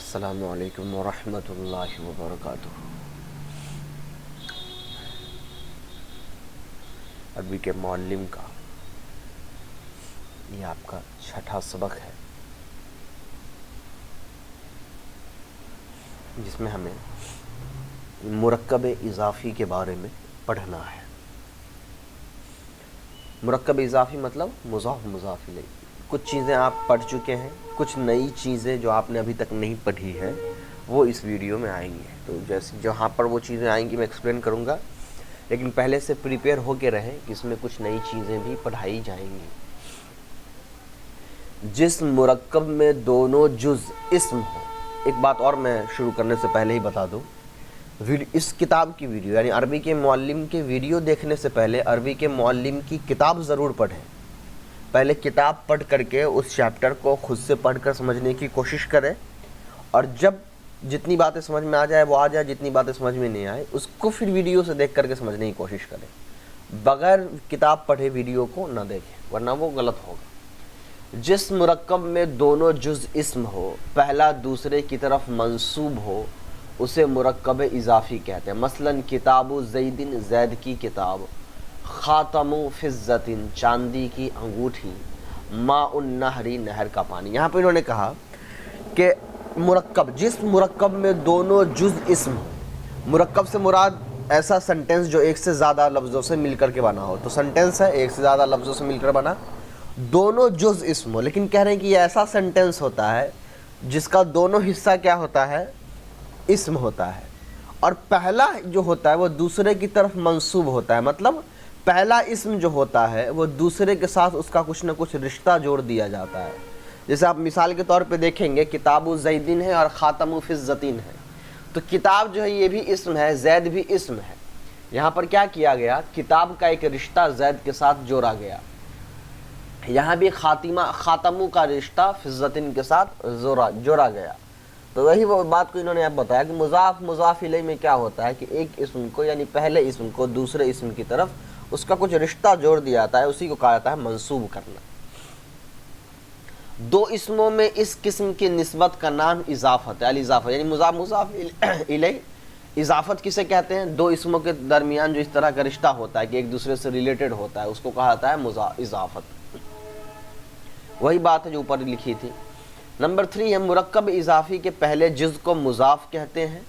अस्सलामु अलैकुम वरहमतुल्लाहि वबरकातुहू। अरबी के मुअल्लिम का ये आपका छठा सबक है, जिसमें हमें मुरक्कब इज़ाफ़ी के बारे में पढ़ना है। मुरक्कब इज़ाफ़ी मतलब मुज़ाफ़ मुज़ाफ़ इलैह। कुछ चीज़ें आप पढ़ चुके हैं, कुछ नई चीज़ें जो आपने अभी तक नहीं पढ़ी है वो इस वीडियो में आएंगी। तो जैसे जहाँ पर वो चीज़ें आएंगी मैं एक्सप्लेन करूँगा, लेकिन पहले से प्रिपेयर होके रहें कि इसमें कुछ नई चीज़ें भी पढ़ाई जाएंगी। जिस मुरक्कब में दोनों जुज़ इस्म हो, एक बात और मैं शुरू करने से पहले ही बता दूँ, इस किताब की वीडियो यानी अरबी के मुअल्लिम के वीडियो देखने से पहले अरबी के मुअल्लिम की किताब ज़रूर पढ़ें। पहले किताब पढ़ करके उस चैप्टर को खुद से पढ़कर समझने की कोशिश करें, और जब जितनी बातें समझ में आ जाए वो आ जाए, जितनी बातें समझ में नहीं आए उसको फिर वीडियो से देख करके समझने की कोशिश करें। बगैर किताब पढ़े वीडियो को ना देखें, वरना वो गलत होगा। जिस मुरक्कब में दोनों जुज़ इस्म हो, पहला दूसरे की तरफ मंसूब हो, उसे मुरक्कब इज़ाफ़ी कहते हैं। मसलन किताबु ज़ैदिन, ज़ैद की किताब, ख़ातमु फ़िज़्ज़तिन, चांदी की अंगूठी, माउन नहरी, नहर का पानी। यहाँ पर इन्होंने कहा कि मुरक्कब, जिस मुरक्कब में दोनों जुज़ इस्म हो, मुरक्कब से मुराद ऐसा सेंटेंस जो एक से ज़्यादा लफ्ज़ों से मिलकर के बना हो। तो सेंटेंस है एक से ज़्यादा लफ्ज़ों से मिलकर बना, दोनों जुज़ इस्म हो, लेकिन कह रहे हैं कि ये ऐसा सेंटेंस होता है जिसका दोनों हिस्सा क्या होता है, इस्म होता है, और पहला जो होता है वो दूसरे की तरफ मंसूब होता है। मतलब पहला इस्म जो होता है वो दूसरे के साथ उसका कुछ ना कुछ रिश्ता जोड़ दिया जाता है। जैसे आप मिसाल के तौर पे देखेंगे, किताबु ज़ैदिन है और ख़ातमु फ़िज़्ज़तिन है, तो किताब जो है ये भी इस्म है, ज़ैद भी इस्म है। यहाँ पर क्या किया गया, किताब का एक रिश्ता ज़ैद के साथ जोड़ा गया। यहाँ भी ख़ातमु का रिश्ता फ़िज़्ज़तिन के साथ जोड़ा गया। तो वही वो बात को इन्होंने अब बताया कि मुज़ाफ़ मुज़ाफ़ इलैह में क्या होता है कि एक इस्म को यानी पहले इस्म को दूसरे इस्म की तरफ उसका कुछ रिश्ता जोड़ दिया जाता है, उसी को कहा जाता है मंसूब करना। दो इस्मों में इस किस्म की निस्बत का नाम इज़ाफ़त है। अल-इज़ाफ़ा यानी मुज़ाफ़ मुज़ाफ़ इलैह। इज़ाफ़त किसे कहते हैं, दो इस्मों के दरमियान जो इस तरह का रिश्ता होता है कि एक दूसरे से रिलेटेड होता है, उसको कहा जाता है इज़ाफ़त। वही बात है जो ऊपर लिखी थी। नंबर 3 है मुरक्कब इज़ाफ़ी के पहले जुज़ को मुज़ाफ़ कहते हैं।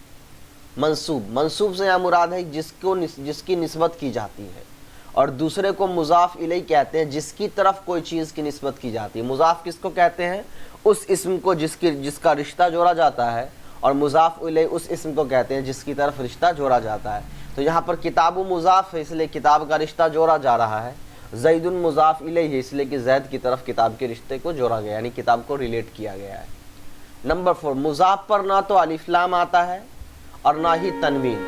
मंसूब, मंसूब से यहाँ मुराद है जिसकी निस्बत की जाती है, और दूसरे को मुज़ाफ़ इलैह कहते हैं जिसकी तरफ कोई चीज़ की निस्बत की जाती है। मुज़ाफ़ किसको कहते हैं, उस इस्म को जिसका रिश्ता जोड़ा जाता है, और मुज़ाफ़ इलैह उस इस्म को कहते हैं जिसकी तरफ रिश्ता जोड़ा जाता है। तो यहाँ पर किताबु मुज़ाफ़ है इसलिए किताब का रिश्ता जोड़ा जा रहा है, ज़ैदुन मुज़ाफ़ इलैह है इसलिए कि ज़ैद की तरफ किताब के रिश्ते को जोड़ा गया, यानी किताब को रिलेट किया गया है। नंबर 4 मुज़ाफ़ पर ना तो अलिफ लाम आता है और ना ही तनवीन,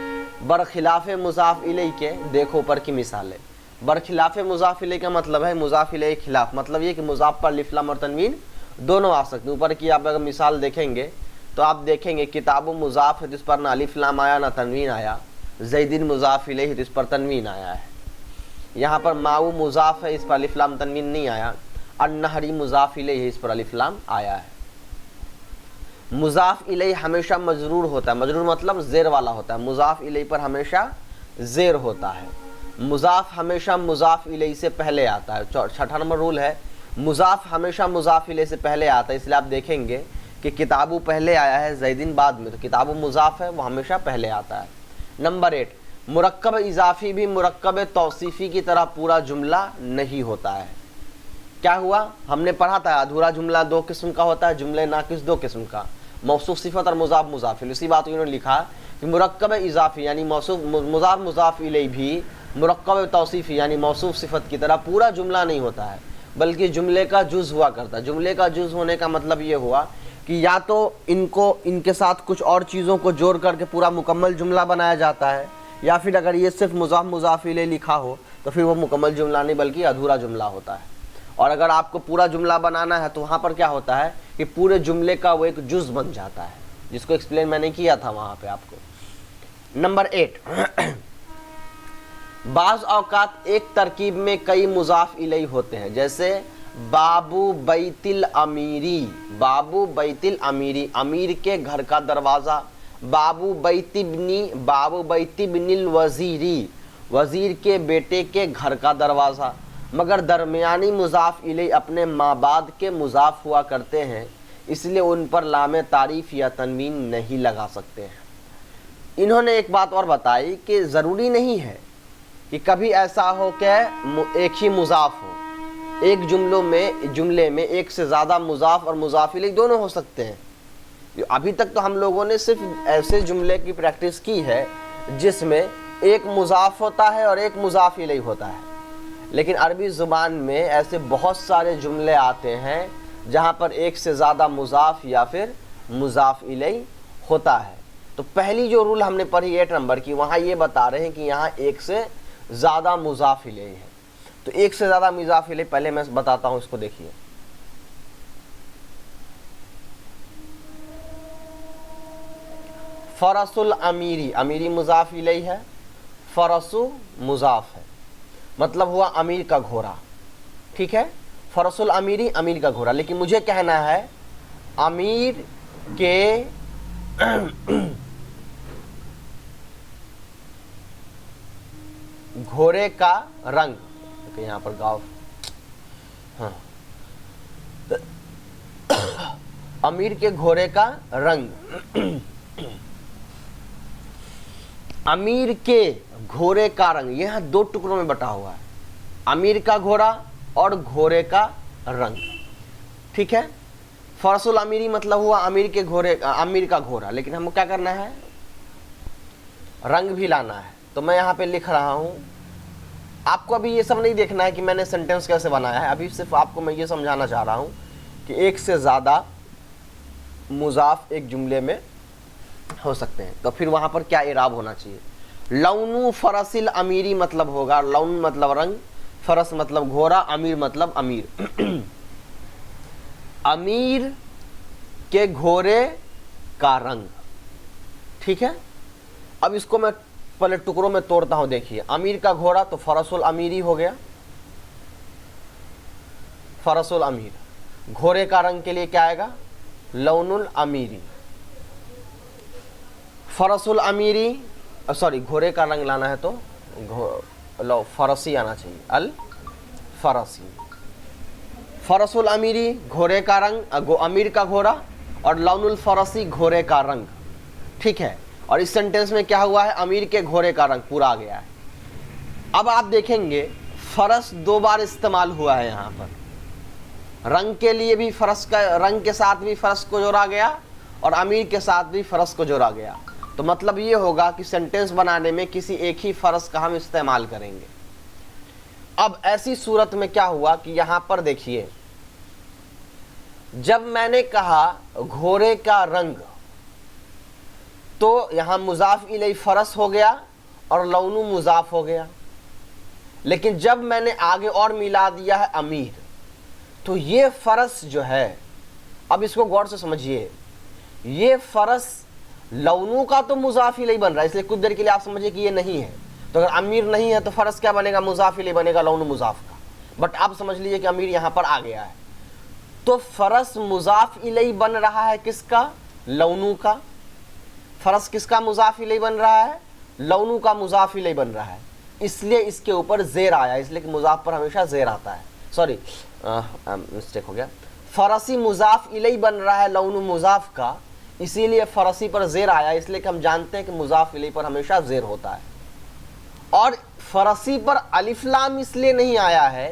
बरखिलाफ़ मुज़ाफ़ इलैह के। देखो ऊपर की मिसालें। बरखिलाफ़ मुज़ाफ़ इलैह का मतलब है मुज़ाफ़ इलैह के खिलाफ, मतलब ये कि मुज़ाफ़ पर अलिफ लाम और तनवीन दोनों आ सकते हैं। ऊपर की आप अगर मिसाल देखेंगे तो आप देखेंगे किताबु मुज़ाफ़ है जिस पर ना अलिफ लाम आया ना तनवीन आया, ज़ैदिन मुज़ाफ़ इलैह जिस पर तनवीन आया है। यहाँ पर माऊ मुज़ाफ़ है, इस पर अलिफ लाम तनवीन नहीं आया। अन-नहरी मुज़ाफ़ इलैह है, इस पर अलिफ लाम आया है। मुज़ाफ़ इलैह हमेशा मजरूर होता है, मजरूर मतलब ज़ेर वाला होता है। मुज़ाफ़ इलैह पर हमेशा ज़ेर होता है। मुज़ाफ़ हमेशा मुज़ाफ़ इलैह से पहले आता है। छठा नंबर रूल है मुज़ाफ़ हमेशा मुज़ाफ़ इलैह से पहले आता है, इसलिए आप देखेंगे कि किताबु पहले आया है, ज़ैदिन बाद में, तो किताबु मुज़ाफ़ है वो हमेशा पहले आता है। नंबर 8 मुरक्कब इज़ाफ़ी भी मुरक्कब तौसीफ़ी की तरह पूरा जुमला नहीं होता है। क्या हुआ, हमने पढ़ा था अधूरा जुमला दो किस्म का होता है, जुमले नाक़िस दो किस्म का, मौसूफ़ सिफ़त और मुज़ाफ़ मुज़ाफ़ इलैह। उसी बात को इन्होंने लिखा कि मुरक्कब इज़ाफ़ी यानी मौसूफ़ मुज़ाफ़ मुज़ाफ़ इलैह भी मुरक्कब तौसीफ़ी यानी मौसूफ़ सिफ़त की तरह पूरा जुमला नहीं होता है, बल्कि जुमले का जुज़ हुआ करता है। जुमले का जुज़ होने का मतलब ये हुआ कि या तो इनके साथ कुछ और चीज़ों को जोड़ करके पूरा मुकम्मल जुमला बनाया जाता है, या फिर अगर ये सिर्फ मुज़ाफ़ मुज़ाफ़ इलैह लिखा हो तो फिर वो मुकम्मल जुमला नहीं बल्कि अधूरा जुमला होता है। और अगर आपको पूरा जुमला बनाना है तो वहाँ पर क्या होता है कि पूरे जुमले का वो एक जुज़ बन जाता है, जिसको एक्सप्लेन मैंने किया था वहाँ पे आपको। नंबर 8 बाज़ औक़ात एक तरकीब में कई मुज़ाफ़ इलैह होते हैं, जैसे बाबू बैतिल अमीरी, बाबू बैतिल अमीरी, अमीर के घर का दरवाज़ा। बाबू बैतिबनिल वज़ीरी, वज़ीर के बेटे के घर का दरवाज़ा। मगर दरमियानी मुज़ाफ़ इलैहि अपने माबाद के मुज़ाफ़ हुआ करते हैं, इसलिए उन पर लाम तारीफ़ या तनवीन नहीं लगा सकते हैं। इन्होंने एक बात और बताई कि ज़रूरी नहीं है कि कभी ऐसा हो कि एक ही मुज़ाफ़ हो, एक जुमले में एक से ज़्यादा मुज़ाफ़ और मुज़ाफ़ इलैहि दोनों हो सकते हैं। अभी तक तो हम लोगों ने सिर्फ ऐसे जुमले की प्रैक्टिस की है जिसमें एक मुज़ाफ़ होता है और एक मुज़ाफ़ इलैहि होता है, लेकिन अरबी ज़ुबान में ऐसे बहुत सारे जुमले आते हैं जहाँ पर एक से ज़्यादा मुज़ाफ़ या फिर मुज़ाफ़ इलैहि होता है। तो पहली जो रूल हमने पढ़ी 8 नंबर की, वहाँ ये बता रहे हैं कि यहाँ एक से ज़्यादा मुज़ाफ़ इलैहि है। तो एक से ज़्यादा मुज़ाफ़ इलैहि पहले मैं बताता हूँ, इसको देखिए। फ़रसुल अमीरी, अमीरी मुज़ाफ़ इलैहि है, फ़रसु मुज़ाफ़ है, मतलब हुआ अमीर का घोड़ा। ठीक है, फ़रसुल अमीरी, अमीर का घोड़ा। लेकिन मुझे कहना है अमीर के घोड़े का रंग, तो यहाँ पर गाँव, हाँ, अमीर के घोड़े का रंग, अमीर के घोड़े का रंग, यह 2 टुकड़ों में बटा हुआ है, अमीर का घोड़ा और घोड़े का रंग। ठीक है, फ़रसुल अमीरी मतलब हुआ अमीर के घोड़े, अमीर का घोड़ा। लेकिन हमको क्या करना है, रंग भी लाना है। तो मैं यहाँ पे लिख रहा हूँ, आपको अभी ये सब नहीं देखना है कि मैंने सेंटेंस कैसे बनाया है, अभी सिर्फ आपको मैं ये समझाना चाह रहा हूँ कि एक से ज़्यादा मुज़ाफ़ एक जुमले में हो सकते हैं। तो फिर वहाँ पर क्या इराब होना चाहिए। लौनु फ़रसिल अमीरी मतलब होगा, लौन मतलब रंग, फ़रस मतलब घोड़ा, अमीर मतलब अमीर। अमीर के घोड़े का रंग। ठीक है, अब इसको मैं पहले टुकड़ों में तोड़ता हूं। देखिए, अमीर का घोड़ा तो फ़रसुल अमीरी हो गया, फ़रसुल अमीर। घोड़े का रंग के लिए क्या आएगा, लौनुल अमीरी। फ़रसुल अमीरी, सॉरी, घोड़े का रंग लाना है तो फ़रसी आना चाहिए, अल फ़रसी। फ़रसुल अमीरी घोड़े का रंग, अमीर का घोड़ा, और लौनुल फ़रसी घोड़े का रंग। ठीक है, और इस सेंटेंस में क्या हुआ है, अमीर के घोड़े का रंग पूरा आ गया है। अब आप देखेंगे फ़रस 2 बार इस्तेमाल हुआ है यहाँ पर। रंग के लिए भी फ़रस का, रंग के साथ भी फ़रस को जोड़ा गया और अमीर के साथ भी फ़रस को जोड़ा गया। तो मतलब ये होगा कि सेंटेंस बनाने में किसी एक ही फ़रस का हम इस्तेमाल करेंगे। अब ऐसी सूरत में क्या हुआ कि यहाँ पर देखिए, जब मैंने कहा घोड़े का रंग तो यहाँ मुज़ाफ़ इलैहि फ़रस हो गया और लौनु मुज़ाफ़ हो गया। लेकिन जब मैंने आगे और मिला दिया है अमीर, तो ये फ़रस जो है, अब इसको गौर से समझिए, ये फ़रस लौनु का तो मुज़ाफ़ इलैहि बन रहा है, इसलिए कुछ देर के लिए आप समझिए कि ये नहीं है। तो अगर अमीर नहीं है तो फ़रस क्या बनेगा, मुज़ाफ़ इलैहि बनेगा लौनु मुज़ाफ़ का। बट आप समझ लीजिए कि अमीर यहाँ पर आ गया है, तो फ़रस मुज़ाफ़ इलैहि बन रहा है किसका, लौनु का। फ़रस किसका मुज़ाफ़ इलैहि बन रहा है, लौनु का मुज़ाफ़ इलैहि बन रहा है, इसलिए इसके ऊपर ज़ेर आया, इसलिए कि मुज़ाफ़ पर हमेशा ज़ेर आता है। सॉरी, मिस्टेक हो गया, फ़रसी मुज़ाफ़ इलैहि बन रहा है लौनु मुज़ाफ़ का, इसीलिए फ़रसी पर ज़ेर आया, इसलिए कि हम जानते हैं कि मुज़ाफ़ इलैहि पर हमेशा ज़ेर होता है। और फ़रसी पर अलिफ लाम इसलिए नहीं आया है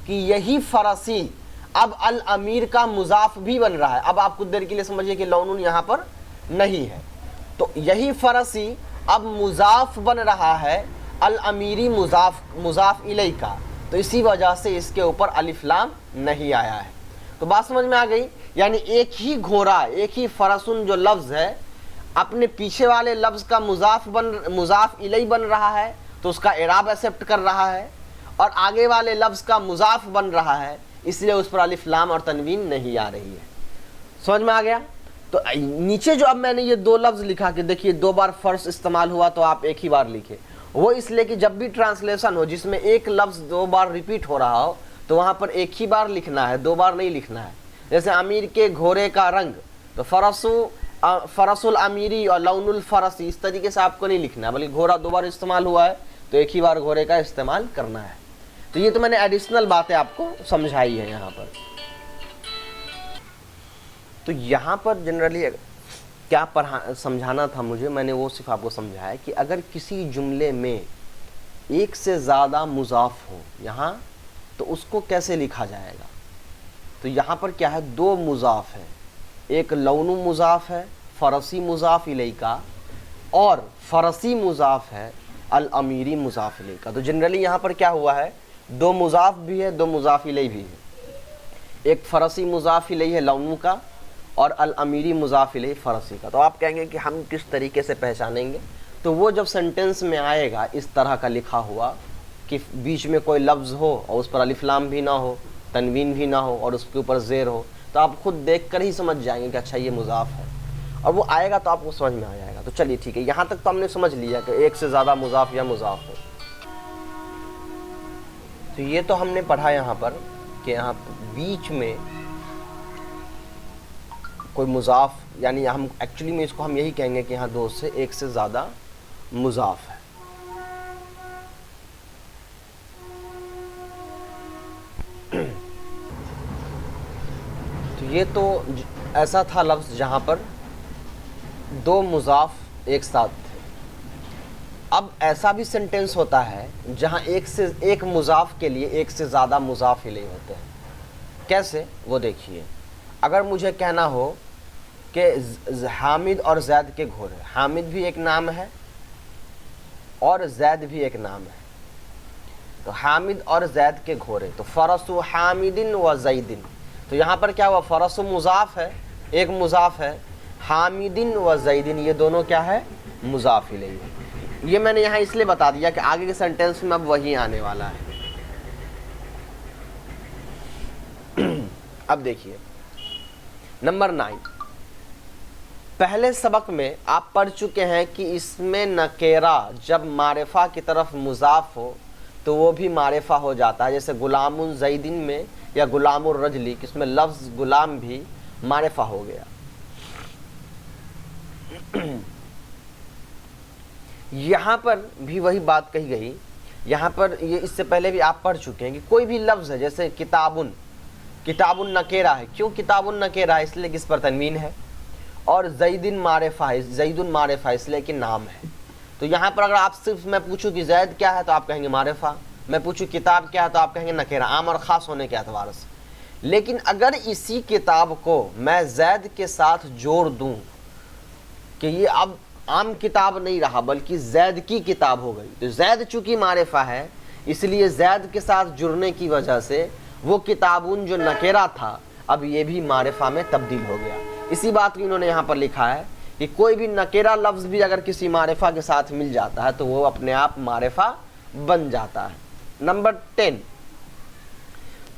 कि यही फ़रसी अब अल अमीर का मुज़ाफ़ भी बन रहा है। अब आप कुछ देर के लिए समझिए कि लौनुन यहाँ पर नहीं है, तो यही फ़रसी अब मुज़ाफ़ बन रहा है अल अमीरी मुज़ाफ़ इलैहि का, तो इसी वजह से इसके ऊपर अलिफ लाम नहीं आया है। तो बात समझ में आ गई। यानी एक ही घोड़ा, एक ही फ़रसुन जो लफ्ज़ है, अपने पीछे वाले लफ्ज़ का मुज़ाफ़ इलैहि बन रहा है तो उसका इराब एक्सेप्ट कर रहा है, और आगे वाले लफ्ज़ का मुज़ाफ़ बन रहा है, इसलिए उस पर अलिफ लाम और तनवीन नहीं आ रही है। समझ में आ गया। तो नीचे जो अब मैंने ये 2 लफ्ज़ लिखा कि देखिए 2 बार फ़र्स इस्तेमाल हुआ तो आप एक ही बार लिखे, वो इसलिए कि जब भी ट्रांसलेशन हो जिसमें एक लफ्ज़ 2 बार रिपीट हो रहा हो तो वहाँ पर एक ही बार लिखना है, 2 बार नहीं लिखना है। जैसे अमीर के घोड़े का रंग, तो फरसुल अमीरी और लौनुल फरसी, इस तरीके से आपको नहीं लिखना है, बल्कि घोड़ा 2 बार इस्तेमाल हुआ है तो एक ही बार घोड़े का इस्तेमाल करना है। तो ये तो मैंने एडिशनल बातें आपको समझाई है यहाँ पर। तो यहाँ पर जनरली क्या समझाना था मुझे, मैंने वो सिर्फ आपको समझाया कि अगर किसी जुमले में एक से ज़्यादा मुज़ाफ हो यहाँ, तो उसको कैसे लिखा जाएगा। तो यहाँ पर क्या है, 2 मुज़ाफ है, एक लौनु मुज़ाफ है फ़रसी मुज़ाफ इलैहि का, और फ़रसी मुज़ाफ है अल अमीरी मुज़ाफ इलैहि का। तो जनरली यहाँ पर क्या हुआ है, 2 मुज़ाफ भी है, 2 मुज़ाफ इलैहि भी है। एक फ़रसी मुज़ाफ इलैहि है लौनु का, और अल अमीरी मुज़ाफ इलैहि फ़रसी का। तो आप कहेंगे कि हम किस तरीके से पहचानेंगे, तो वो जब सेंटेंस में आएगा इस तरह का लिखा हुआ कि बीच में कोई लफ्ज़ हो और उस पर अलिफ लाम भी ना हो, तनवीन भी ना हो और उसके ऊपर ज़ेर हो, तो आप खुद देख कर ही समझ जाएंगे कि अच्छा ये मुज़ाफ है, और वो आएगा तो आपको समझ में आ जाएगा। तो चलिए ठीक है, यहाँ तक तो हमने समझ लिया कि एक से ज़्यादा मुज़ाफ या मुज़ाफ हो। तो ये तो हमने पढ़ा यहाँ पर कि यहाँ बीच में कोई मुज़ाफ, यानी हम एक्चुअली में इसको हम यही कहेंगे कि यहाँ 2 से 1 से ज़्यादा मुज़ाफ है। तो ये तो ऐसा था लफ्ज़ जहाँ पर 2 मुज़ाफ एक साथ थे। अब ऐसा भी सेंटेंस होता है जहाँ एक मुज़ाफ के लिए 1 से ज़्यादा मुज़ाफ इलैहि होते हैं। कैसे, वो देखिए। अगर मुझे कहना हो कि हामिद और जैद के घोड़े, हामिद भी एक नाम है और जैद भी एक नाम है, तो हामिद और जैद के घोड़े, तो फ़रसु हामिदिन व ज़ैदिन। तो यहाँ पर क्या हुआ, फ़रसु मुज़ाफ है, एक मुज़ाफ है, हामिदिन व ज़ैदिन ये दोनों क्या है, मुज़ाफ इलैहि। ये मैंने यहाँ इसलिए बता दिया कि आगे के सेंटेंस में अब वही आने वाला है। अब देखिए नंबर 9, पहले सबक में आप पढ़ चुके हैं कि इसमें नकेरा जब मारिफा की तरफ मुज़ाफ हो तो वो भी मारिफा हो जाता है। जैसे गुलामुन ज़ैदिन में या गुलामुर रजली, किसमें लफ्ज़ गुलाम भी मारिफा हो गया। यहाँ पर भी वही बात कही गई। यहाँ पर ये इससे पहले भी आप पढ़ चुके हैं कि कोई भी लफ्ज़ है, जैसे किताबुन, किताबुन नकेरा है। क्यों किताबुन नकेरा है, इसलिए कि इस पर तनवीन है, और ज़ैदिन मारिफा है, ज़ैदुन मारिफा इसलिए कि नाम है। तो यहाँ पर अगर आप सिर्फ मैं पूछूं कि ज़ैद क्या है तो आप कहेंगे मारिफा, मैं पूछूं किताब क्या है तो आप कहेंगे नकेरा, आम और ख़ास होने के एतबार से। लेकिन अगर इसी किताब को मैं ज़ैद के साथ जोड़ दूँ कि ये अब आम किताब नहीं रहा बल्कि ज़ैद की किताब हो गई, तो ज़ैद चूँकि मारिफा है इसलिए ज़ैद के साथ जुड़ने की वजह से वो किताबुन जो नकेरा था अब ये भी मारिफा में तब्दील हो गया। इसी बात को इन्होंने यहाँ पर लिखा है कि कोई भी नकेरा लफ्ज़ भी अगर किसी मारिफा के साथ मिल जाता है तो वो अपने आप मारिफा बन जाता है। नंबर 10,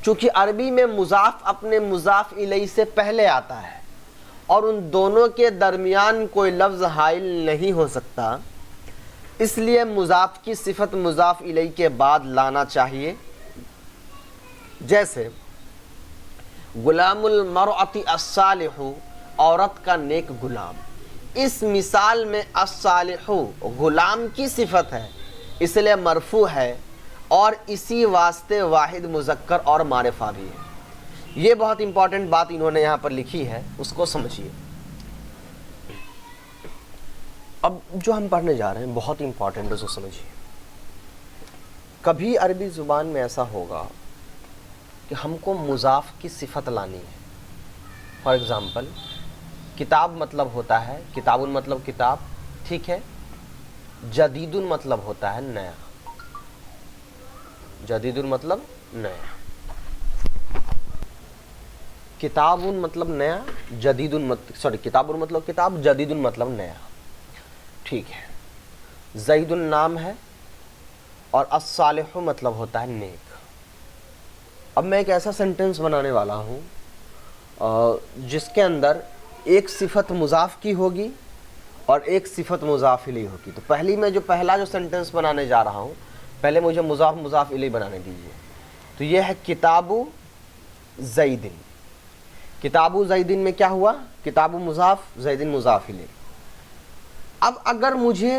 चूँकि अरबी में मुज़ाफ अपने मुज़ाफ इलैहि से पहले आता है और उन दोनों के दरमियान कोई लफ्ज़ हाइल नहीं हो सकता, इसलिए मुज़ाफ की सिफत मुज़ाफ इलैहि के बाद लाना चाहिए। जैसे गुलामुल मरअति अस्सालिहु, औरत का नेक गुलाम। इस मिसाल में अस्सालिहु गुलाम की सिफत है इसलिए मरफू है, और इसी वास्ते वाहिद मुज़क्कर और मारिफा भी है। ये बहुत इंपॉर्टेंट बात इन्होंने यहाँ पर लिखी है, उसको समझिए। अब जो हम पढ़ने जा रहे हैं बहुत इंपॉर्टेंट है, उसको समझिए। कभी अरबी ज़ुबान में ऐसा होगा कि हमको मुज़ाफ की सिफत लानी है। फॉर एग्ज़ाम्पल किताब मतलब होता है, किताबुन मतलब किताब, ठीक है। जदीदुन मतलब होता है नया, जदीदुन मतलब नया। किताबुन मतलब नया, जदीदुन किताबुन मतलब किताब, जदीदुन मतलब नया, ठीक है। ज़ैदुन नाम है और अस्सालिहु मतलब होता है नेक। अब मैं एक ऐसा सेंटेंस बनाने वाला हूँ जिसके अंदर एक सिफत मुज़ाफ की होगी और एक सिफत मुज़ाफ इलैहि होगी। तो पहला जो सेंटेंस बनाने जा रहा हूँ, पहले मुझे मुज़ाफ इलैहि बनाने दीजिए। تو یہ ہے کتابو زیدن. کتابو زیدن میں کیا ہوا؟ کتابو مضاف، زیدن مضاف الیہ. اب اگر مجھے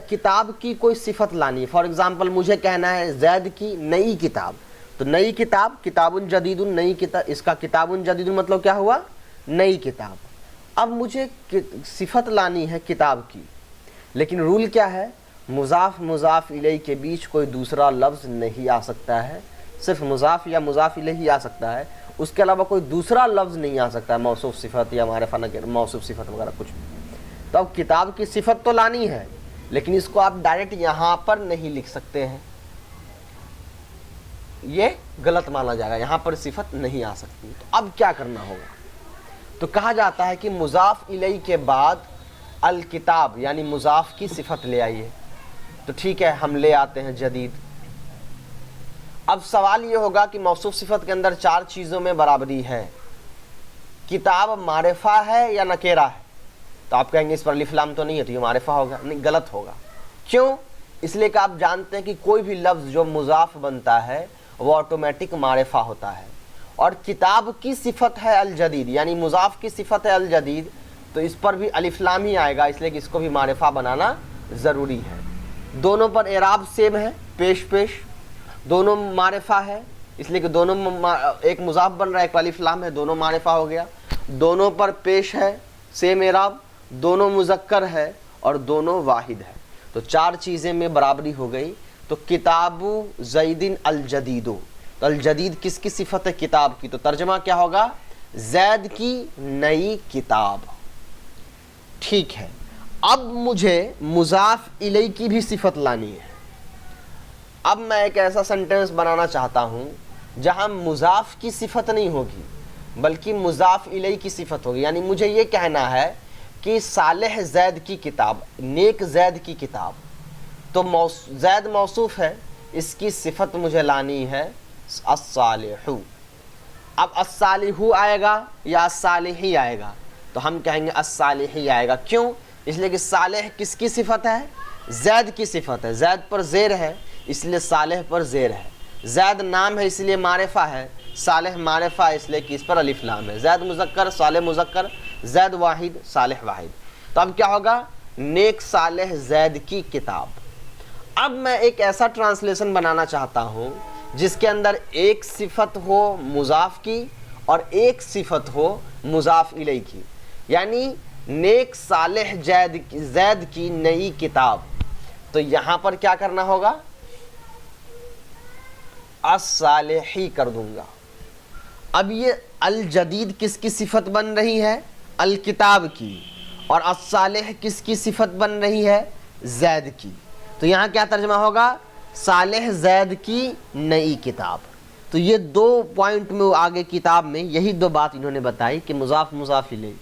کتاب کی کوئی صفت لانی ہے، فار ایگزامپل مجھے کہنا ہے زید کی نئی کتاب، تو نئی کتاب کتاب جدید، نئی کتاب، اس کا کتاب جدید مطلب کیا ہوا؟ نئی کتاب. اب مجھے صفت لانی ہے کتاب کی، لیکن رول کیا ہے؟ مضاف مضاف الیہ کے بیچ کوئی دوسرا لفظ نہیں آ سکتا ہے، صرف مضاف یا مضاف الیہ ہی آ سکتا ہے، اس کے علاوہ کوئی دوسرا لفظ نہیں آ سکتا ہے، موصوف صفت یا معرفہ نکرہ، موصوف صفت وغیرہ کچھ بھی. تو اب کتاب کی صفت تو لانی ہے، لیکن اس کو آپ ڈائریکٹ یہاں پر نہیں لکھ سکتے ہیں، یہ غلط مانا جائے گا، یہاں پر صفت نہیں آ سکتی. تو اب کیا کرنا ہوگا؟ تو کہا جاتا ہے کہ مضاف الیہ کے بعد الکتاب یعنی مضاف کی صفت لے آئیے. تو ٹھیک ہے، ہم لے آتے ہیں جدید. اب سوال یہ ہوگا کہ موصوف صفت کے اندر 4 چیزوں میں برابری ہے، کتاب معرفہ ہے یا نکیرہ ہے؟ تو آپ کہیں گے اس پر الف لام تو نہیں ہے، تو یہ معرفہ ہوگا. نہیں، غلط ہوگا. کیوں؟ اس لیے کہ آپ جانتے ہیں کہ کوئی بھی لفظ جو مضاف بنتا ہے وہ آٹومیٹک معرفہ ہوتا ہے، اور کتاب کی صفت ہے الجدید یعنی مضاف کی صفت ہے الجدید، تو اس پر بھی الف لام ہی آئے گا، اس لیے کہ اس کو بھی معرفہ بنانا ضروری ہے. دونوں پر اعراب سیم ہے، پیش پیش، دونوں معرفہ ہے، اس لیے کہ دونوں ایک مضاف بن رہا ہے، ایک الف لام ہے، دونوں معرفہ ہو گیا. دونوں پر پیش ہے، سیم اعراب، دونوں مذکر ہے اور دونوں واحد ہے. تو 4 چیزیں میں برابری ہو گئی. تو کتاب زیدن الجدیدو، تو الجدید کس کی صفت ہے؟ کتاب کی. تو ترجمہ کیا ہوگا؟ زید کی نئی کتاب. ٹھیک ہے، اب مجھے مضاف الیہ کی بھی صفت لانی ہے. اب میں ایک ایسا سینٹینس بنانا چاہتا ہوں جہاں مضاف کی صفت نہیں ہوگی بلکہ مضاف الیہ کی صفت ہوگی. یعنی مجھے یہ کہنا ہے کہ صالح زید کی کتاب، نیک زید کی کتاب. تو زید موصوف ہے، اس کی صفت مجھے لانی ہے الصالح. اب الصالح آئے گا یا الصالحی آئے گا؟ تو ہم کہیں گے الصالحی آئے گا. کیوں؟ اس لیے کہ صالح کس کی صفت ہے؟ زید کی صفت ہے. زید پر زیر ہے اس لیے صالح پر زیر ہے. زید نام ہے اس لیے معرفہ ہے، صالح معرفہ ہے اس لیے کہ اس پر الف لام ہے. زید مذکر، صالح مذکر، زید واحد، صالح واحد. تو اب کیا ہوگا؟ نیک صالح زید کی کتاب. اب میں ایک ایسا ٹرانسلیشن بنانا چاہتا ہوں جس کے اندر ایک صفت ہو مضاف کی اور ایک صفت ہو مضاف الیہ کی، یعنی نیک صالح زید کی نئی کتاب. تو یہاں پر کیا کرنا ہوگا؟ الصالحی کر دوں گا. اب یہ الجدید کس کی صفت بن رہی ہے؟ الکتاب کی. اور الصالح کس کی صفت بن رہی ہے؟ زید کی. تو یہاں کیا ترجمہ ہوگا؟ صالح زید کی نئی کتاب. تو یہ 2 پوائنٹ میں آگے کتاب میں یہی 2 بات انہوں نے بتائی کہ مضاف مضاف الیہ.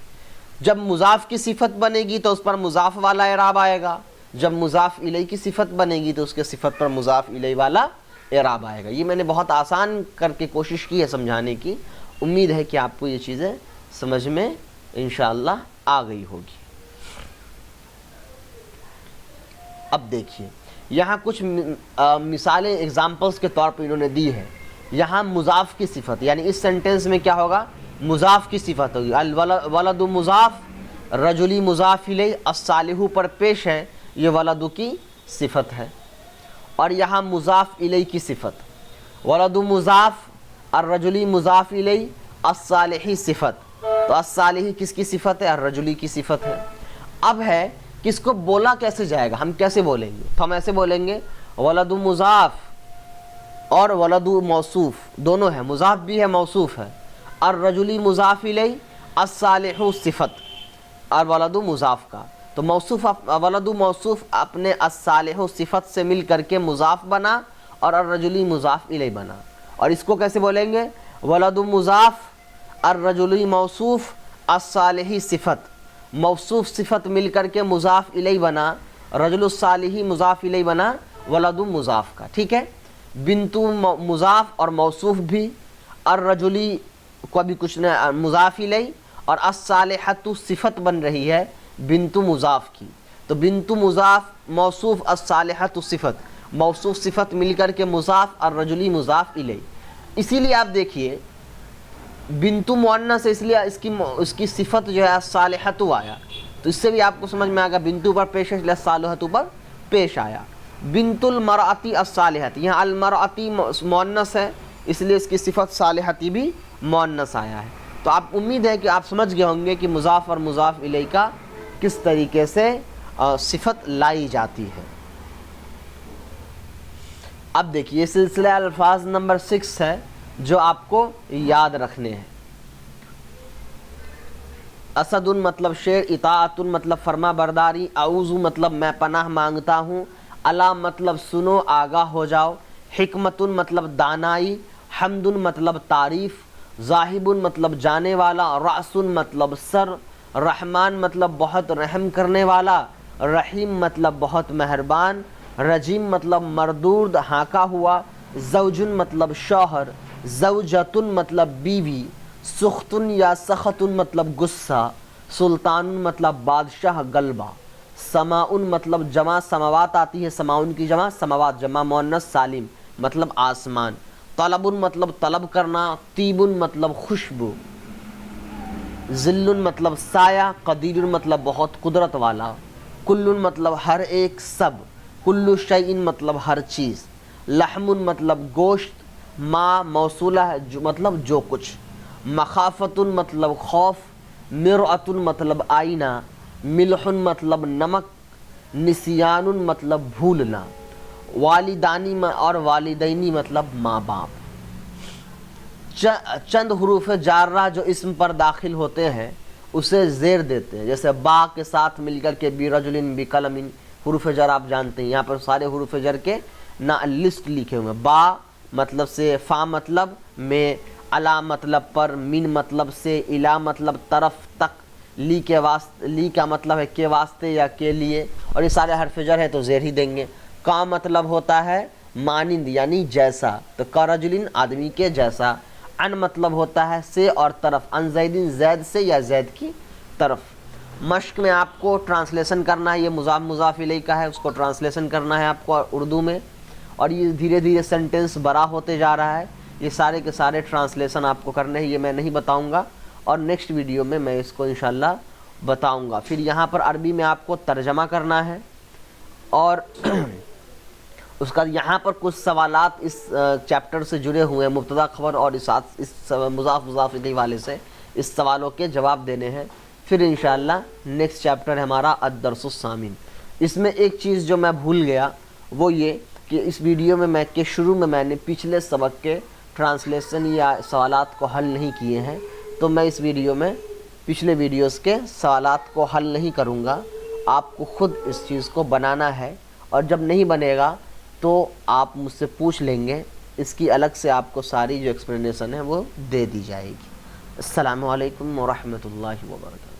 جب مضاف کی صفت بنے گی تو اس پر مضاف والا اعراب آئے گا، جب مضاف الیہ کی صفت بنے گی تو اس کے صفت پر مضاف الیہ والا اعراب آئے گا. یہ میں نے بہت آسان کر کے کوشش کی ہے سمجھانے کی. امید ہے کہ آپ کو یہ چیزیں سمجھ میں انشاءاللہ آ گئی ہوگی. اب دیکھیے یہاں کچھ مثالیں ایگزامپلس کے طور پر انہوں نے دی ہے. یہاں مضاف کی صفت، یعنی اس سینٹینس میں کیا ہوگا؟ مضاف کی صفت ہوگی. الولد مضاف، رجلی مضاف الیہ، الصالح پر پیش ہے، یہ ولد کی صفت ہے. اور یہاں مضاف الیہ کی صفت، ولد مضاف، الرجلی مضاف الیہ، الصالحی صفت. تو الصالحی کس کی صفت ہے؟ الرجلی کی صفت ہے. اب ہے کہ اس کو بولا کیسے جائے گا، ہم کیسے بولیں گے؟ تو ہم ایسے بولیں گے ولد مضاف اور ولد موصوف دونوں ہیں، مضاف بھی ہے موصوف ہے. الرجلی مضاف الیہ، الصالح صفت اور ولد مضاف کا. تو موصوف ولد موصوف اپنے الصالح صفت سے مل کر کے مضاف بنا اور الرجلی مضاف الیہ بنا. اور اس کو کیسے بولیں گے؟ ولد مضاف، الرجلی موصوف، الصالحی صفت. موصوف صفت مل کر کے مضاف الیہ بنا، رجل الصالحی مضاف الیہ بنا ولد مضاف کا. ٹھیک ہے. بنتو مضاف اور موصوف بھی، الرجلی کو بھی کچھ نہ مضاف الیہ، اور الصالحۃ صفت بن رہی ہے بنتو مضاف کی. تو بنتو مضاف، موصوف، الصالحۃ صفت، موصوف صفت مل کر کے مضاف، الرجلی مضاف الیہ. اسی لیے آپ دیکھیے بنتو مؤنث ہے، اس لیے اس کی صفت جو ہے صالحۃ آیا، تو اس سے بھی آپ کو سمجھ میں آ گیا بنتو پر پیش ہے اس لیے صالحۃ پر پیش آیا۔ بنت المرأتی الصالحۃ، یہاں المرأتی مؤنث ہے اس لیے اس کی صفت صالحتی بھی مؤنث آیا ہے۔ تو آپ امید ہے کہ آپ سمجھ گئے ہوں گے کہ مضاف اور مضاف الیہ کا کس طریقے سے صفت لائی جاتی ہے۔ اب دیکھیے سلسلہ الفاظ نمبر 6 ہے جو آپ کو یاد رکھنے ہیں۔ اسد مطلب شیر، اطاعت مطلب فرما برداری، اعوذ مطلب میں پناہ مانگتا ہوں، الا مطلب سنو آگاہ ہو جاؤ، حکمت مطلب دانائی، حمد مطلب تعریف، ذاہب مطلب جانے والا، رأس مطلب سر، رحمان مطلب بہت رحم کرنے والا، رحیم مطلب بہت مہربان، رجیم مطلب مردود ہانکا ہوا، زوجن مطلب شوہر، زوجتن مطلب بیوی، سختن یا سختن مطلب غصہ، سلطان مطلب بادشاہ غلبہ، سماؤن مطلب جمع سماوات آتی ہے، سماؤن کی جمع سماوات، جمع مؤنث سالم مطلب آسمان، طلبن مطلب طلب کرنا، طیبن مطلب خوشبو، ذل مطلب سایہ، قدیر مطلب بہت قدرت والا، کل مطلب ہر ایک سب، کل شیء مطلب ہر چیز، لحم مطلب گوشت، ما موصولہ ہے مطلب جو کچھ، مخافت مطلب خوف، مرأۃ مطلب آئینہ، ملح مطلب نمک، نسیان مطلب بھولنا، والدانی اور والدینی مطلب ماں باپ۔ چند حروف جارہ جو اسم پر داخل ہوتے ہیں اسے زیر دیتے ہیں، جیسے با کے ساتھ مل کر کے برجل بقلم، حروف جر آپ جانتے ہیں، یہاں پر سارے حروف جر کے لسٹ لکھے ہوئے ہیں۔ با مطلب سے، فا مطلب میں، الا مطلب پر، من مطلب سے، الا مطلب طرف تک، لی کے واسطے، لی کا مطلب ہے کے واسطے یا کے لیے، اور یہ سارے حرف جر ہے تو زیر ہی دیں گے۔ کا مطلب ہوتا ہے مانند یعنی جیسا، تو کرجلن آدمی کے جیسا۔ ان مطلب ہوتا ہے سے اور طرف، ان زیدن زید سے یا زید کی طرف۔ مشق میں آپ کو ٹرانسلیشن کرنا ہے، یہ مضاف مضاف الیہ کا ہے، اس کو ٹرانسلیشن کرنا ہے آپ کو اردو میں، اور یہ دھیرے دھیرے سینٹنس بڑا ہوتے جا رہا ہے، یہ سارے کے سارے ٹرانسلیشن آپ کو کرنے ہیں، یہ میں نہیں بتاؤں گا، اور نیکسٹ ویڈیو میں میں اس کو انشاءاللہ بتاؤں گا۔ پھر یہاں پر عربی میں آپ کو ترجمہ کرنا ہے، اور اس کا یہاں پر کچھ سوالات اس چیپٹر سے جڑے ہوئے ہیں، مبتدا خبر اور اس مضاف مضاف الیہ والے سے، اس سوالوں کے جواب دینے ہیں۔ پھر انشاءاللہ نیکسٹ چیپٹر ہے ہمارا الدرس الثامن۔ اس میں ایک چیز جو میں بھول گیا وہ یہ کہ اس ویڈیو میں شروع میں میں نے پچھلے سبق کے ٹرانسلیشن یا سوالات کو حل نہیں کیے ہیں، تو میں اس ویڈیو میں پچھلے ویڈیوز کے سوالات کو حل نہیں کروں گا، آپ کو خود اس چیز کو بنانا ہے، اور جب نہیں بنے گا تو آپ مجھ سے پوچھ لیں گے، اس کی الگ سے آپ کو ساری جو ایکسپلینیشن ہے وہ دے دی جائے گی۔ السلام علیکم ورحمۃ اللہ وبرکاتہ۔